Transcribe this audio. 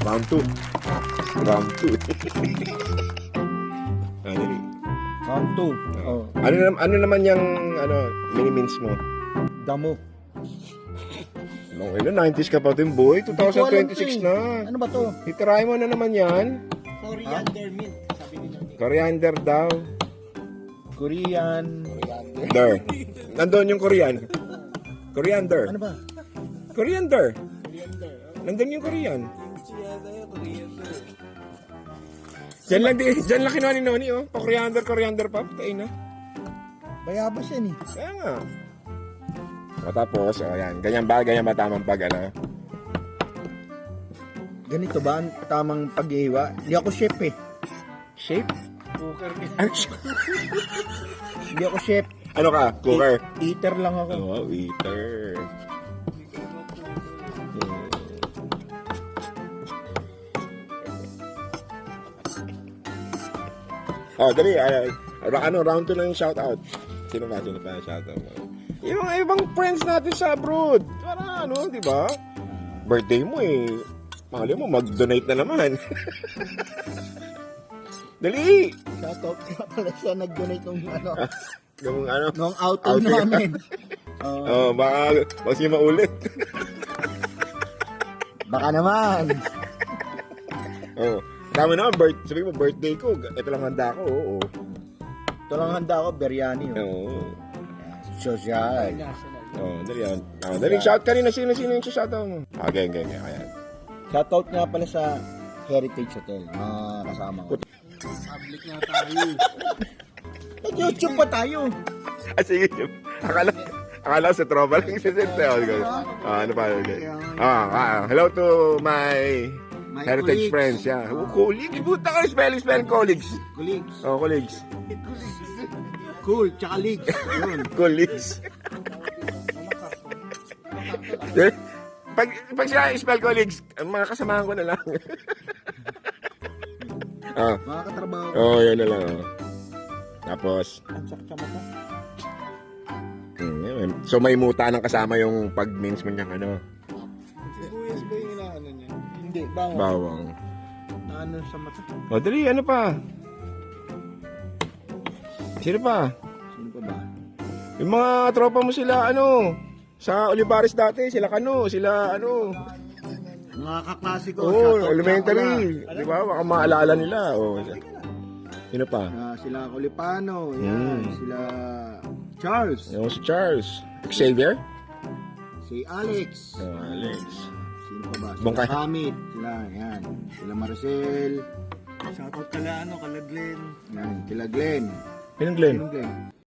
Round 2. Round 2. Ano ni? Round 2. Oh. Ano naman yung mini-mints mo? Damo. Nung 90s ka pa din, boy. Hindi ko alam 2026 to, na. Ano ba to? Itry mo na naman yan. Coriander mint, sabi nila. Coriander daw. Korean. Der. Nandun yung Korean. Coriander. Ano ba? Coriander. Nandun yung Korean. Diyan lang kinuha ni Noni, oh. Coriander pa. Tain na. Bayabas yan eh. Kaya nga. O tapos, yan. Ganyan ba tamang pag, Ganito ba ang tamang pag-iwa? Hindi ako chef eh. Shape? Cooker mint. Hindi ako chef. Ano ka? Cooker? Eater lang ako. Oo, eater. Oh, dali. Round 2 lang yung shoutout. Sino pa yung shoutout mo? Yung ibang friends natin sa abroad. Para di ba? Birthday mo eh. Mali mo, mag-donate na naman. Dali! Shoutout nga pala siya nag-donate ng Yung nung outing namin. baka siya maulit. Baka naman. Tama naman, sabi mo, birthday ko. Ito lang handa ko, oo. Ito lang handa ko, biryani. Oo. Social. Dali yan. Dali, shout kanina. Sino yung shoutout mo? Okay. Ayan. Shoutout nga pala sa Heritage Hotel. Mga kasama ko. Public na tayo. Nag-YouTube pa tayo. Sige. Akala sa tropa lang si Sinte. Ano pa? Okay. Hello to my Heritage colleagues. friends. Yeah. Colleagues. Buta ka spelling colleagues. Colleagues. Colleagues. Cool, tsaka leagues. Yun. Colleagues. Pag siya spell colleagues, mga kasamahan ko na lang. Mga katrabaho. Yun na lang. Tapos, Ansak siya mata. so may muta ng kasama yung pag-mince mo niyang Sibuyas ba yung inaano niya? Hindi, bawang. bawang. Naano sa mata. O, dali, ano pa? Sino pa? Sino pa ba? Yung mga tropa mo sila, sa Olivares dati, sila sila Mga kaklase ko. oh, shoutout elementary. nga Di ba? Baka maalala nila. Sino pa? pala. Sila Colipano. Yan. Sila Charles. Yung si Charles. Xavier? Si Alex. Alex. Sino pa ba? Bongkay. Sila Kamit. Sila, yan. Sila Maricel. Shoutout kala kala Glenn. Yan. Sila Glenn. Pinang Glenn? Sino Glenn?